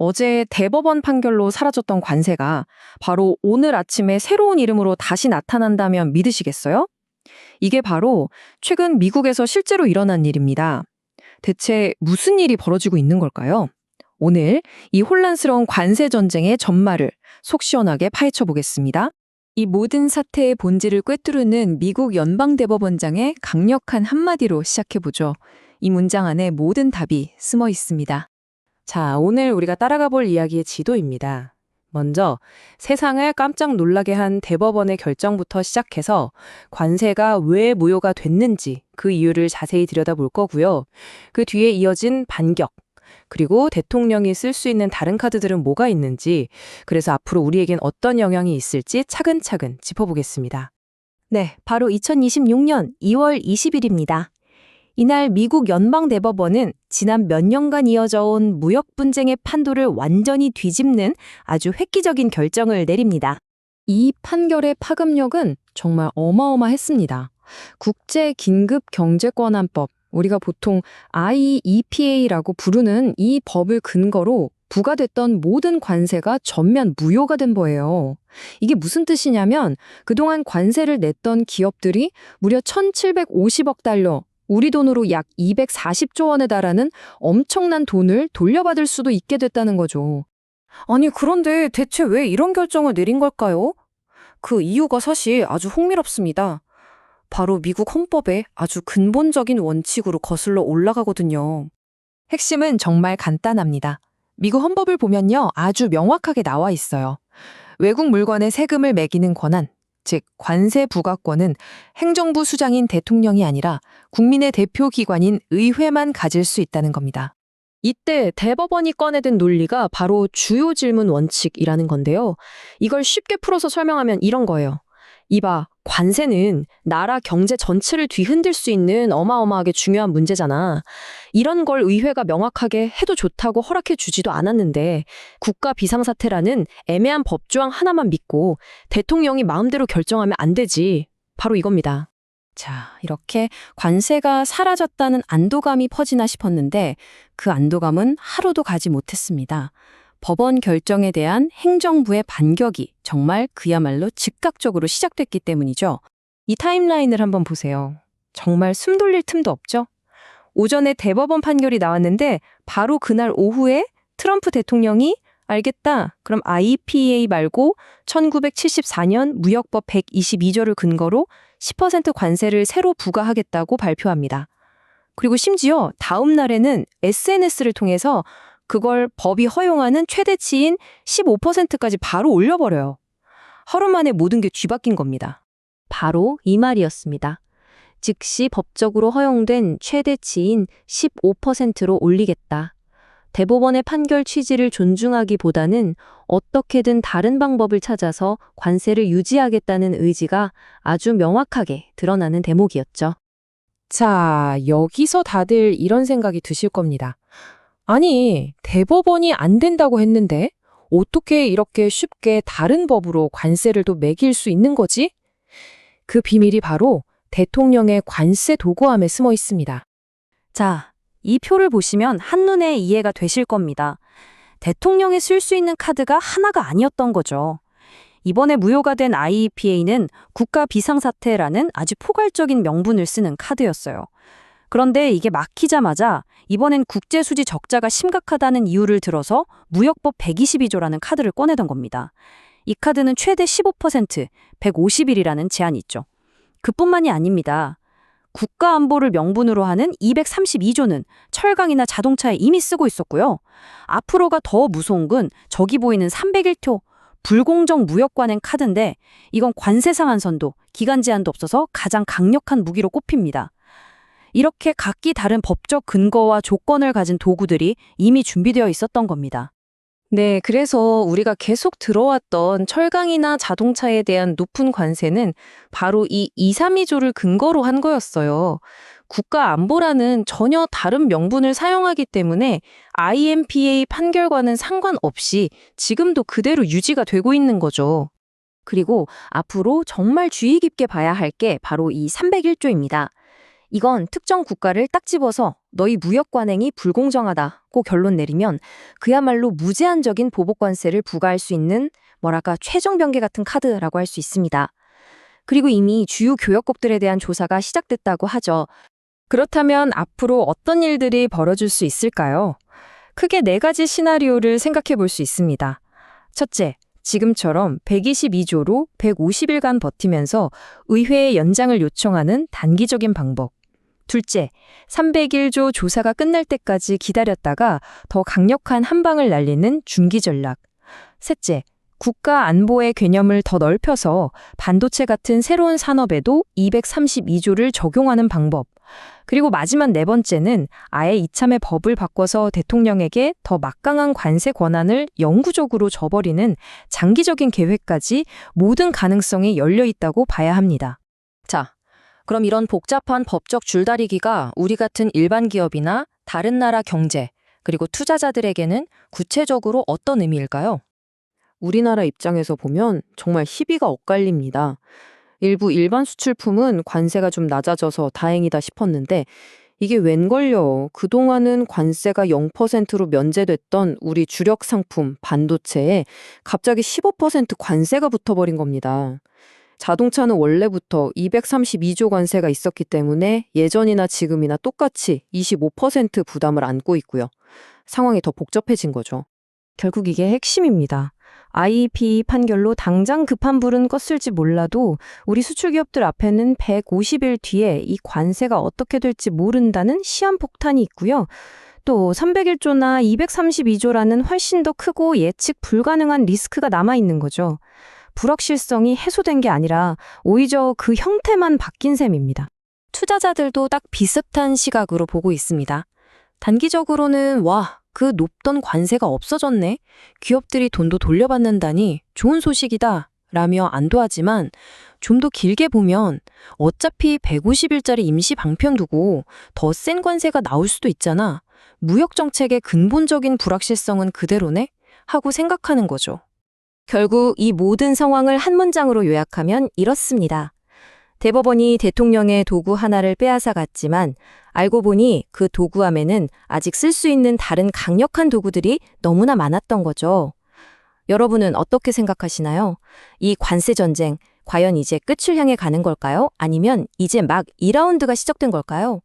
어제 대법원 판결로 사라졌던 관세가 바로 오늘 아침에 새로운 이름으로 다시 나타난다면 믿으시겠어요? 이게 바로 최근 미국에서 실제로 일어난 일입니다. 대체 무슨 일이 벌어지고 있는 걸까요? 오늘 이 혼란스러운 관세 전쟁의 전말을 속 시원하게 파헤쳐 보겠습니다. 이 모든 사태의 본질을 꿰뚫는 미국 연방대법원장의 강력한 한마디로 시작해보죠. 이 문장 안에 모든 답이 숨어 있습니다. 자, 오늘 우리가 따라가 볼 이야기의 지도입니다. 먼저 세상을 깜짝 놀라게 한 대법원의 결정부터 시작해서 관세가 왜 무효가 됐는지 그 이유를 자세히 들여다볼 거고요. 그 뒤에 이어진 반격, 그리고 대통령이 쓸 수 있는 다른 카드들은 뭐가 있는지, 그래서 앞으로 우리에겐 어떤 영향이 있을지 차근차근 짚어보겠습니다. 네, 바로 2026년 2월 20일입니다. 이날 미국 연방대법원은 지난 몇 년간 이어져 온 무역 분쟁의 판도를 완전히 뒤집는 아주 획기적인 결정을 내립니다. 이 판결의 파급력은 정말 어마어마했습니다. 국제긴급경제권한법, 우리가 보통 IEPA라고 부르는 이 법을 근거로 부과됐던 모든 관세가 전면 무효가 된 거예요. 이게 무슨 뜻이냐면 그동안 관세를 냈던 기업들이 무려 1,750억 달러, 우리 돈으로 약 240조 원에 달하는 엄청난 돈을 돌려받을 수도 있게 됐다는 거죠. 아니, 그런데 대체 왜 이런 결정을 내린 걸까요? 그 이유가 사실 아주 흥미롭습니다. 바로 미국 헌법의 아주 근본적인 원칙으로 거슬러 올라가거든요. 핵심은 정말 간단합니다. 미국 헌법을 보면요, 아주 명확하게 나와 있어요. 외국 물건에 세금을 매기는 권한, 즉 관세 부과권은 행정부 수장인 대통령이 아니라 국민의 대표 기관인 의회만 가질 수 있다는 겁니다. 이때 대법원이 꺼내든 논리가 바로 주요 질문 원칙이라는 건데요. 이걸 쉽게 풀어서 설명하면 이런 거예요. 이봐, 관세는 나라 경제 전체를 뒤흔들 수 있는 어마어마하게 중요한 문제잖아. 이런 걸 의회가 명확하게 해도 좋다고 허락해 주지도 않았는데 국가 비상사태라는 애매한 법조항 하나만 믿고 대통령이 마음대로 결정하면 안 되지. 바로 이겁니다. 자, 이렇게 관세가 사라졌다는 안도감이 퍼지나 싶었는데 그 안도감은 하루도 가지 못했습니다. 법원 결정에 대한 행정부의 반격이 정말 그야말로 즉각적으로 시작됐기 때문이죠. 이 타임라인을 한번 보세요. 정말 숨 돌릴 틈도 없죠? 오전에 대법원 판결이 나왔는데 바로 그날 오후에 트럼프 대통령이 알겠다, 그럼 IEPA 말고 1974년 무역법 122조를 근거로 10% 관세를 새로 부과하겠다고 발표합니다. 그리고 심지어 다음 날에는 SNS를 통해서 그걸 법이 허용하는 최대치인 15%까지 바로 올려버려요. 하루 만에 모든 게 뒤바뀐 겁니다. 바로 이 말이었습니다. 즉시 법적으로 허용된 최대치인 15%로 올리겠다. 대법원의 판결 취지를 존중하기보다는 어떻게든 다른 방법을 찾아서 관세를 유지하겠다는 의지가 아주 명확하게 드러나는 대목이었죠. 자, 여기서 다들 이런 생각이 드실 겁니다. 아니, 대법원이 안 된다고 했는데 어떻게 이렇게 쉽게 다른 법으로 관세를 또 매길 수 있는 거지? 그 비밀이 바로 대통령의 관세 도구함에 숨어 있습니다. 자, 이 표를 보시면 한눈에 이해가 되실 겁니다. 대통령이 쓸 수 있는 카드가 하나가 아니었던 거죠. 이번에 무효가 된 IEPA는 국가 비상사태라는 아주 포괄적인 명분을 쓰는 카드였어요. 그런데 이게 막히자마자 이번엔 국제수지 적자가 심각하다는 이유를 들어서 무역법 122조라는 카드를 꺼내던 겁니다. 이 카드는 최대 15%, 150일이라는 제한이 있죠. 그뿐만이 아닙니다. 국가안보를 명분으로 하는 232조는 철강이나 자동차에 이미 쓰고 있었고요. 앞으로가 더 무서운 건 저기 보이는 301조 불공정 무역관행 카드인데 이건 관세 상한선도, 기간 제한도 없어서 가장 강력한 무기로 꼽힙니다. 이렇게 각기 다른 법적 근거와 조건을 가진 도구들이 이미 준비되어 있었던 겁니다. 네, 그래서 우리가 계속 들어왔던 철강이나 자동차에 대한 높은 관세는 바로 이 232조를 근거로 한 거였어요. 국가 안보라는 전혀 다른 명분을 사용하기 때문에 IMPA 판결과는 상관없이 지금도 그대로 유지가 되고 있는 거죠. 그리고 앞으로 정말 주의 깊게 봐야 할 게 바로 이 301조입니다. 이건 특정 국가를 딱 집어서 너희 무역 관행이 불공정하다고 결론 내리면 그야말로 무제한적인 보복 관세를 부과할 수 있는 뭐랄까 최종 변개 같은 카드라고 할 수 있습니다. 그리고 이미 주요 교역국들에 대한 조사가 시작됐다고 하죠. 그렇다면 앞으로 어떤 일들이 벌어질 수 있을까요? 크게 4가지 시나리오를 생각해 볼 수 있습니다. 첫째, 지금처럼 122조로 150일간 버티면서 의회의 연장을 요청하는 단기적인 방법. 둘째, 301조 조사가 끝날 때까지 기다렸다가 더 강력한 한 방을 날리는 중기 전략. 셋째, 국가 안보의 개념을 더 넓혀서 반도체 같은 새로운 산업에도 232조를 적용하는 방법. 그리고 마지막 4번째는 아예 이참에 법을 바꿔서 대통령에게 더 막강한 관세 권한을 영구적으로 줘버리는 장기적인 계획까지 모든 가능성이 열려 있다고 봐야 합니다. 자, 그럼 이런 복잡한 법적 줄다리기가 우리 같은 일반 기업이나 다른 나라 경제, 그리고 투자자들에게는 구체적으로 어떤 의미일까요? 우리나라 입장에서 보면 정말 희비가 엇갈립니다. 일부 일반 수출품은 관세가 좀 낮아져서 다행이다 싶었는데 이게 웬걸요. 그동안은 관세가 0%로 면제됐던 우리 주력 상품 반도체에 갑자기 15% 관세가 붙어버린 겁니다. 자동차는 원래부터 232조 관세가 있었기 때문에 예전이나 지금이나 똑같이 25% 부담을 안고 있고요. 상황이 더 복잡해진 거죠. 결국 이게 핵심입니다. IEPA 판결로 당장 급한 불은 껐을지 몰라도 우리 수출기업들 앞에는 150일 뒤에 이 관세가 어떻게 될지 모른다는 시한폭탄이 있고요. 또 301조나 232조라는 훨씬 더 크고 예측 불가능한 리스크가 남아있는 거죠. 불확실성이 해소된 게 아니라 오히려 그 형태만 바뀐 셈입니다. 투자자들도 딱 비슷한 시각으로 보고 있습니다. 단기적으로는 그 높던 관세가 없어졌네. 기업들이 돈도 돌려받는다니 좋은 소식이다. 라며 안도하지만 좀 더 길게 보면 어차피 150일짜리 임시 방편 두고 더 센 관세가 나올 수도 있잖아. 무역 정책의 근본적인 불확실성은 그대로네? 하고 생각하는 거죠. 결국 이 모든 상황을 한 문장으로 요약하면 이렇습니다. 대법원이 대통령의 도구 하나를 빼앗아 갔지만 알고 보니 그 도구함에는 아직 쓸 수 있는 다른 강력한 도구들이 너무나 많았던 거죠. 여러분은 어떻게 생각하시나요? 이 관세 전쟁, 과연 이제 끝을 향해 가는 걸까요? 아니면 이제 막 2라운드가 시작된 걸까요?